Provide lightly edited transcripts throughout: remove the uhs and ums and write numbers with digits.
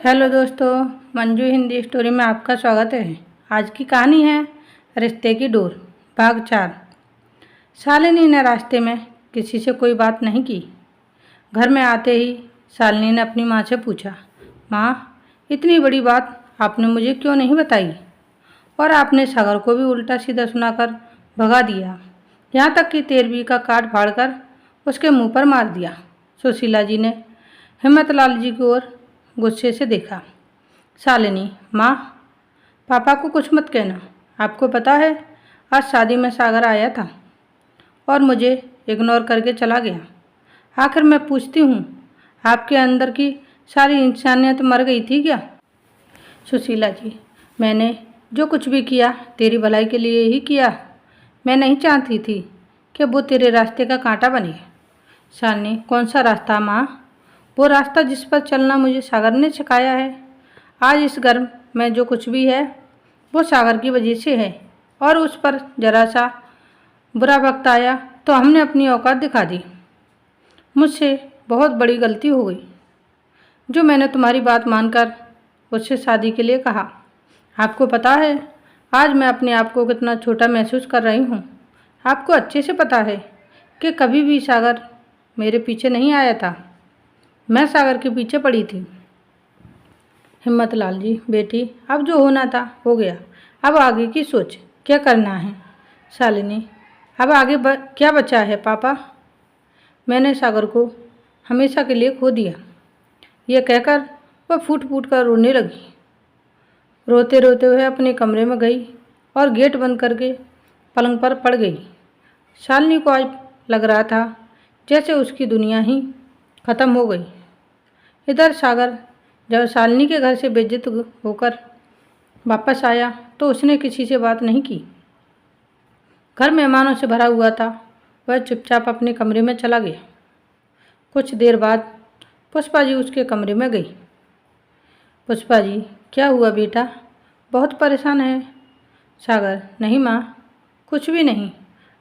Hello दोस्तों, Manju Hindi story में आपका स्वागत है। आज की कहानी है रिश्ते की डोर, भाग 4। शालिनी ने रास्ते में किसी से कोई बात नहीं की। घर में आते ही शालिनी ने अपनी माँ से पूछा, माँ, इतनी बड़ी बात आपने मुझे क्यों नहीं बताई? और आपने सागर को भी उल्टा सीधा सुनाकर भगा दिया, यहाँ तक कि 13वीं का कार्ड फाड़कर उसके मुंह पर मार दिया। सुशीला जी ने हिम्मतलाल जी की ओर गुस्से से देखा। शालिनी, माँ, पापा को कुछ मत कहना। आपको पता है, आज शादी में सागर आया था और मुझे इग्नोर करके चला गया। आखिर मैं पूछती हूँ, आपके अंदर की सारी इंसानियत मर गई थी क्या? सुशीला जी, मैंने जो कुछ भी किया तेरी भलाई के लिए ही किया। मैं नहीं चाहती थी कि वो तेरे रास्ते का कांटा बने। शालिनी, कौन सा रास्ता माँ? वो रास्ता जिस पर चलना मुझे सागर ने सिखाया है। आज इस घर में जो कुछ भी है वो सागर की वजह से है, और उस पर जरा सा बुरा वक्त आया तो हमने अपनी औकात दिखा दी। मुझसे बहुत बड़ी गलती हो गई जो मैंने तुम्हारी बात मानकर उससे शादी के लिए कहा। आपको पता है आज मैं अपने आप को कितना छोटा महसूस कर रही हूँ। आपको अच्छे से पता है कि कभी भी सागर मेरे पीछे नहीं आया था, मैं सागर के पीछे पड़ी थी। हिम्मतलाल जी, बेटी, अब जो होना था हो गया। अब आगे की सोच, क्या करना है? शालिनी, अब आगे क्या बचा है पापा? मैंने सागर को हमेशा के लिए खो दिया। यह कहकर वह फूट फूट कर रोने लगी। रोते रोते हुए अपने कमरे में गई और गेट बंद करके पलंग पर पड़ गई। शालिनी को आज लग रहा था जैसे उसकी दुनिया ही खत्म हो गई। इधर सागर जब शालिनी के घर से बेइज्जत होकर वापस आया तो उसने किसी से बात नहीं की। घर मेहमानों से भरा हुआ था। वह चुपचाप अपने कमरे में चला गया। कुछ देर बाद पुष्पा जी उसके कमरे में गई। पुष्पा जी, क्या हुआ बेटा? बहुत परेशान है? सागर, नहीं माँ, कुछ भी नहीं,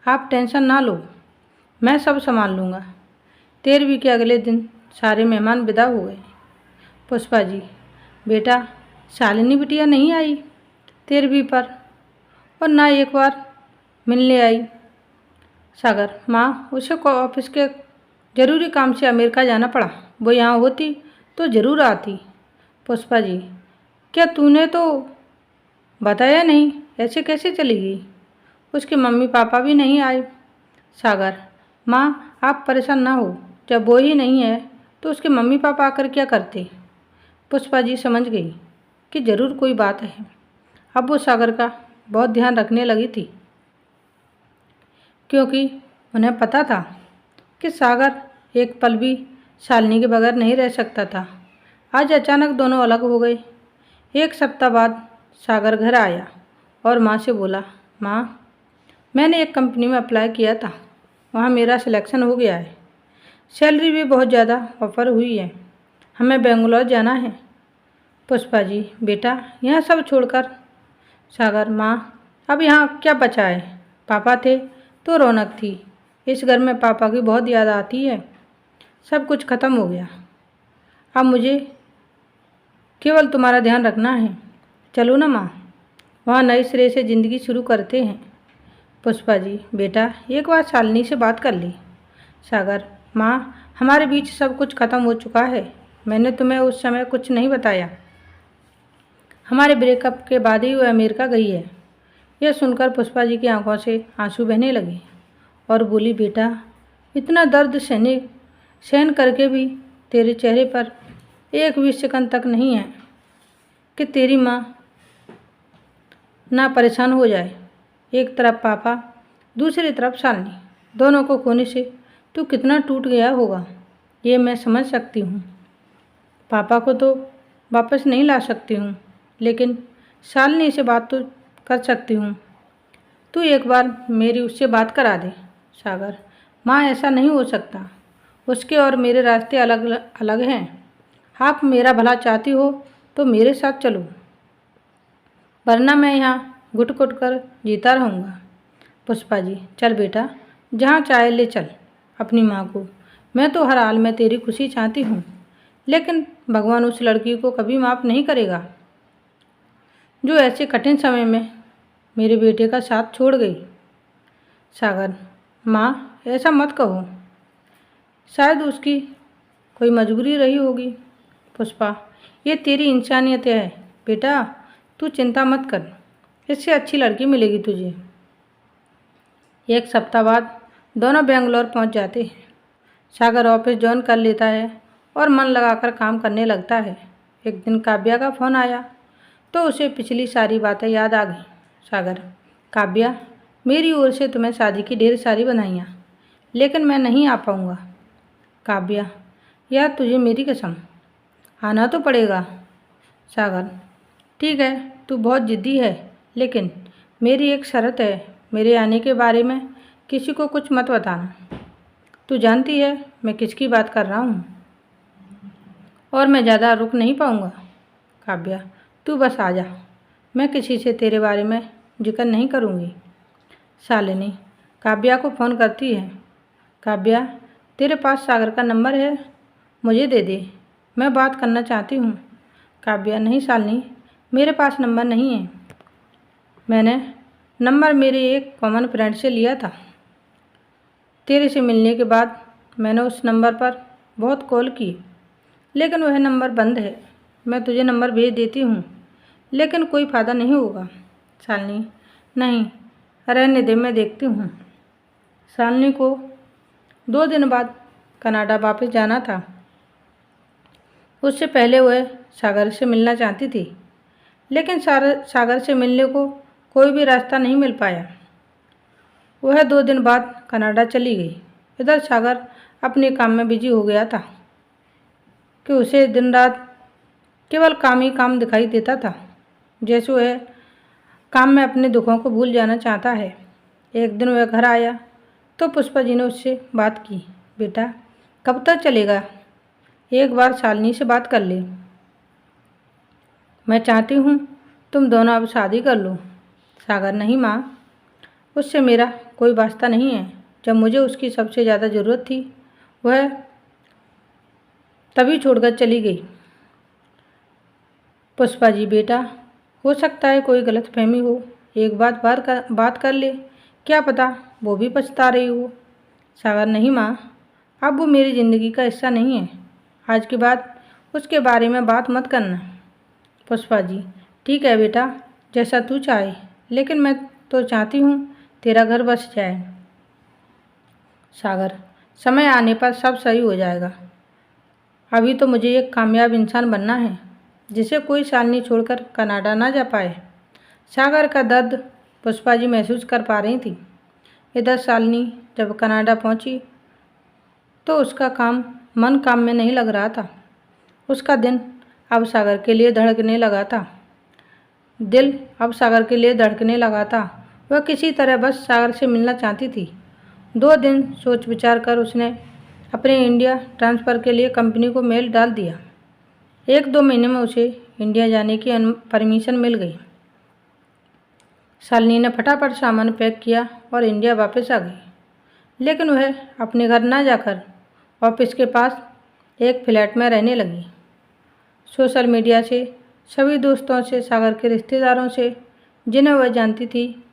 आप टेंशन ना लो, मैं सब संभाल लूँगा। 13वीं के अगले दिन सारे मेहमान विदा हो गए। पुष्पा जी, बेटा, शालिनी बिटिया नहीं आई 13वीं पर, और ना एक बार मिलने आई। सागर, माँ, उसे ऑफिस के ज़रूरी काम से अमेरिका जाना पड़ा। वो यहाँ होती तो ज़रूर आती। पुष्पा जी, क्या तूने तो बताया नहीं? ऐसे कैसे चली गई? उसके मम्मी पापा भी नहीं आए। सागर, माँ, आप परेशान ना हो, जब वो ही नहीं है तो उसके मम्मी पापा आकर क्या करते? पुष्पा जी समझ गई कि ज़रूर कोई बात है। अब वो सागर का बहुत ध्यान रखने लगी थी, क्योंकि उन्हें पता था कि सागर एक पल भी शालिनी के बगैर नहीं रह सकता था। आज अचानक दोनों अलग हो गए। एक सप्ताह बाद सागर घर आया और माँ से बोला, माँ, मैंने एक कंपनी में अप्लाई किया था, वहाँ मेरा सिलेक्शन हो गया है। सैलरी भी बहुत ज़्यादा ऑफर हुई है। हमें बेंगलोर जाना है। पुष्पा जी, बेटा, यहाँ सब छोड़कर। सागर, माँ, अब यहाँ क्या बचा है? पापा थे तो रौनक थी। इस घर में पापा की बहुत याद आती है। सब कुछ खत्म हो गया। अब मुझे केवल तुम्हारा ध्यान रखना है। चलो ना माँ, वहाँ नए सिरे से ज़िंदगी शुरू करते हैं। पुष्पा जी, बेटा, एक बार शालिनी से बात कर ली। सागर, माँ, हमारे बीच सब कुछ खत्म हो चुका है। मैंने तुम्हें उस समय कुछ नहीं बताया। हमारे ब्रेकअप के बाद ही वह अमेरिका गई है। यह सुनकर पुष्पा जी की आंखों से आंसू बहने लगे और बोली, बेटा, इतना दर्द सहन करके भी तेरे चेहरे पर एक भी सेकंड तक नहीं है कि तेरी माँ ना परेशान हो जाए। एक तरफ पापा, दूसरी तरफ शालिनी, दोनों को खोने से तू कितना टूट गया होगा, ये मैं समझ सकती हूँ। पापा को तो वापस नहीं ला सकती हूँ, लेकिन शालिनी से बात तो कर सकती हूँ। तू एक बार मेरी उससे बात करा दे। सागर, माँ, ऐसा नहीं हो सकता। उसके और मेरे रास्ते अलग अलग हैं। आप मेरा भला चाहती हो तो मेरे साथ चलो, वरना मैं यहाँ घुट घुट कर जीता रहूँगा। पुष्पा जी, चल बेटा, जहाँ चाहे ले चल अपनी माँ को। मैं तो हर हाल में तेरी खुशी चाहती हूँ, लेकिन भगवान उस लड़की को कभी माफ़ नहीं करेगा जो ऐसे कठिन समय में मेरे बेटे का साथ छोड़ गई। सागर, माँ ऐसा मत कहो, शायद उसकी कोई मजबूरी रही होगी। पुष्पा, ये तेरी इंसानियत है बेटा, तू चिंता मत कर, इससे अच्छी लड़की मिलेगी तुझे। एक सप्ताह बाद दोनों बेंगलोर पहुंच जाते हैं। सागर ऑफिस ज्वाइन कर लेता है और मन लगाकर काम करने लगता है। एक दिन काव्या का फ़ोन आया तो उसे पिछली सारी बातें याद आ गई। सागर, काव्या, मेरी ओर से तुम्हें शादी की ढेर सारी बधाइयाँ, लेकिन मैं नहीं आ पाऊँगा। काव्या, यार तुझे मेरी कसम, आना तो पड़ेगा। सागर, ठीक है, तू बहुत ज़िद्दी है, लेकिन मेरी एक शर्त है, मेरे आने के बारे में किसी को कुछ मत बताना। तू जानती है मैं किसकी बात कर रहा हूँ और मैं ज़्यादा रुक नहीं पाऊँगा। काव्या, तू बस आ जा, मैं किसी से तेरे बारे में जिक्र नहीं करूँगी। शालिनी काव्या को फ़ोन करती है। काव्या, तेरे पास सागर का नंबर है, मुझे दे दे, मैं बात करना चाहती हूँ। काव्या, नहीं शालिनी, मेरे पास नंबर नहीं है, मैंने नंबर मेरे एक कॉमन फ्रेंड से लिया था। तेरे से मिलने के बाद मैंने उस नंबर पर बहुत कॉल की, लेकिन वह नंबर बंद है। मैं तुझे नंबर भेज देती हूँ, लेकिन कोई फ़ायदा नहीं होगा। शालिनी, नहीं, रहने दे, मैं देखती हूँ। शालिनी को 2 दिन बाद कनाडा वापस जाना था। उससे पहले वह सागर से मिलना चाहती थी, लेकिन सागर से मिलने को कोई भी रास्ता नहीं मिल पाया। वह 2 दिन बाद कनाडा चली गई। इधर सागर अपने काम में बिजी हो गया था कि उसे दिन रात केवल काम ही काम दिखाई देता था, जैसे वह काम में अपने दुखों को भूल जाना चाहता है। एक दिन वह घर आया तो पुष्पा जी ने उससे बात की। बेटा, कब तक चलेगा? एक बार शालिनी से बात कर ले, मैं चाहती हूँ तुम दोनों अब शादी कर लो। सागर, नहीं माँ, उससे मेरा कोई वास्ता नहीं है। जब मुझे उसकी सबसे ज़्यादा ज़रूरत थी वह तभी छोड़कर चली गई। पुष्पा जी, बेटा, हो सकता है कोई गलतफहमी हो, एक बात कर ले, क्या पता वो भी पछता रही हो। सागर, नहीं माँ, अब वो मेरी ज़िंदगी का हिस्सा नहीं है, आज के बाद उसके बारे में बात मत करना। पुष्पा जी, ठीक है बेटा, जैसा तू चाहे, लेकिन मैं तो चाहती हूँ तेरा घर बस जाए। सागर, समय आने पर सब सही हो जाएगा, अभी तो मुझे एक कामयाब इंसान बनना है जिसे कोई शालिनी छोड़कर कनाडा ना जा पाए। सागर का दर्द पुष्पा जी महसूस कर पा रही थी। इधर शालिनी जब कनाडा पहुंची तो उसका मन काम में नहीं लग रहा था। उसका दिन अब सागर के लिए धड़कने लगा था। वह किसी तरह बस सागर से मिलना चाहती थी। 2 दिन सोच विचार कर उसने अपने इंडिया ट्रांसफ़र के लिए कंपनी को मेल डाल दिया। 1-2 महीने में उसे इंडिया जाने की परमिशन मिल गई। शालिनी ने फटाफट सामान पैक किया और इंडिया वापस आ गई, लेकिन वह अपने घर ना जाकर ऑफिस के पास एक फ्लैट में रहने लगी। सोशल मीडिया से सभी दोस्तों से, सागर के रिश्तेदारों से जिन्हें वह जानती थी,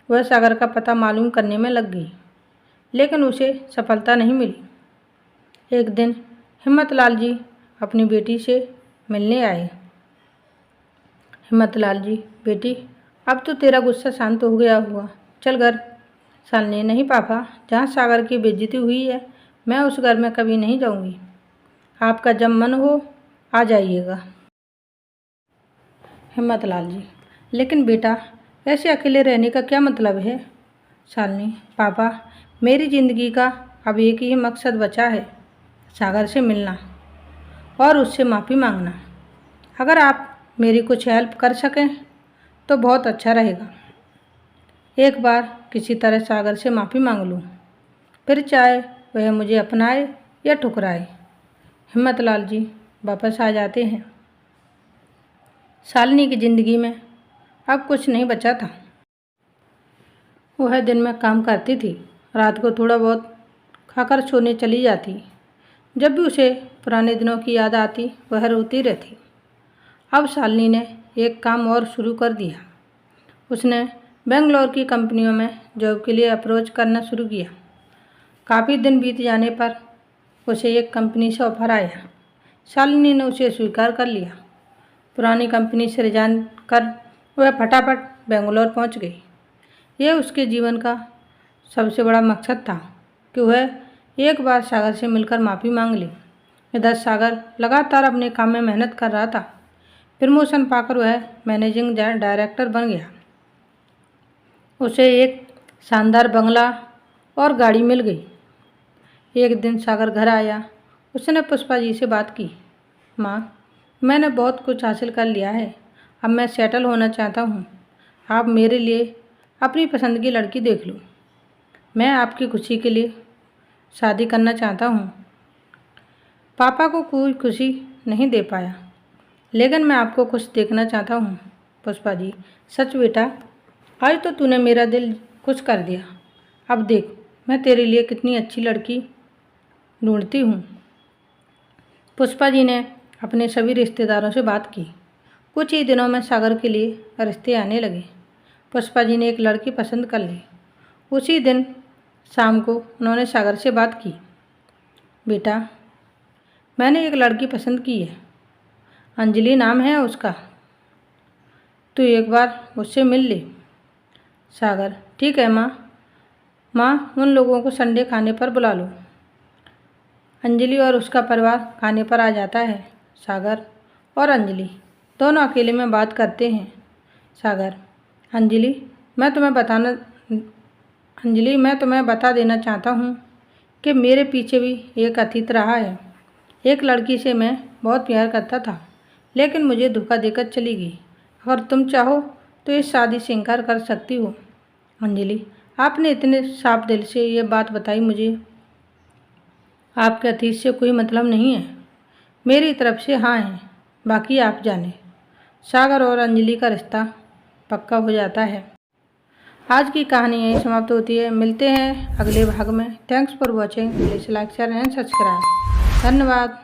वह सागर का पता मालूम करने में लग गई, लेकिन उसे सफलता नहीं मिली। एक दिन हिम्मतलाल जी अपनी बेटी से मिलने आए। हिम्मतलाल जी, बेटी, अब तो तेरा गुस्सा शांत हो गया हुआ, चल घर। शालिनी, नहीं पापा, जहाँ सागर की बेइज्जती हुई है मैं उस घर में कभी नहीं जाऊँगी, आपका जब मन हो आ जाइएगा। हिम्मतलाल जी, लेकिन बेटा, ऐसे अकेले रहने का क्या मतलब है? शालिनी, पापा, मेरी ज़िंदगी का अब एक ही मकसद बचा है, सागर से मिलना और उससे माफ़ी मांगना। अगर आप मेरी कुछ हेल्प कर सकें तो बहुत अच्छा रहेगा। एक बार किसी तरह सागर से माफ़ी मांग लूँ, फिर चाहे वह मुझे अपनाए या ठुकराए। हिम्मतलाल जी वापस आ जाते हैं। शालिनी की ज़िंदगी में अब कुछ नहीं बचा था। वह दिन में काम करती थी, रात को थोड़ा बहुत खाकर सोने चली जाती। जब भी उसे पुराने दिनों की याद आती वह रोती रहती। अब शालिनी ने एक काम और शुरू कर दिया। उसने बेंगलोर की कंपनियों में जॉब के लिए अप्रोच करना शुरू किया। काफ़ी दिन बीत जाने पर उसे एक कंपनी से ऑफर आया। शालिनी ने उसे स्वीकार कर लिया। पुरानी कंपनी से रिजाइन कर वह फटाफट बेंगलोर पहुंच गई। यह उसके जीवन का सबसे बड़ा मकसद था कि वह एक बार सागर से मिलकर माफ़ी मांग ली। इधर सागर लगातार अपने काम में मेहनत कर रहा था। प्रमोशन पाकर वह मैनेजिंग डायरेक्टर बन गया। उसे एक शानदार बंगला और गाड़ी मिल गई। एक दिन सागर घर आया। उसने पुष्पा जी से बात की। माँ, मैंने बहुत कुछ हासिल कर लिया है। अब मैं सेटल होना चाहता हूँ। आप मेरे लिए अपनी पसंद की लड़की देख लो। मैं आपकी खुशी के लिए शादी करना चाहता हूँ। पापा को कोई खुशी नहीं दे पाया, लेकिन मैं आपको खुश देखना चाहता हूँ। पुष्पा जी, सच बेटा, आज तो तूने मेरा दिल खुश कर दिया। अब देख, मैं तेरे लिए कितनी अच्छी लड़की ढूंढती हूँ। पुष्पा जी ने अपने सभी रिश्तेदारों से बात की। कुछ ही दिनों में सागर के लिए रिश्ते आने लगे। पुष्पा जी ने एक लड़की पसंद कर ली। उसी दिन शाम को उन्होंने सागर से बात की। बेटा, मैंने एक लड़की पसंद की है। अंजलि नाम है उसका। तू एक बार उससे मिल ले। सागर, ठीक है माँ। माँ, उन लोगों को संडे खाने पर बुला लो। अंजलि और उसका परिवार खाने पर आ जाता है। सागर और अंजलि दोनों अकेले में बात करते हैं। सागर, अंजलि, मैं तुम्हें बता देना चाहता हूँ कि मेरे पीछे भी एक अतीत रहा है। एक लड़की से मैं बहुत प्यार करता था, लेकिन मुझे धोखा देकर चली गई। अगर तुम चाहो तो इस शादी से इनकार कर सकती हो। अंजलि, आपने इतने साफ दिल से ये बात बताई। मुझे आपके अतीत से कोई मतलब नहीं है। मेरी तरफ से हाँ है, बाकी आप जाने। सागर और अंजलि का रिश्ता पक्का हो जाता है। आज की कहानी यहीं समाप्त होती है। मिलते हैं अगले भाग में। Thanks for watching. Please like share and subscribe. धन्यवाद।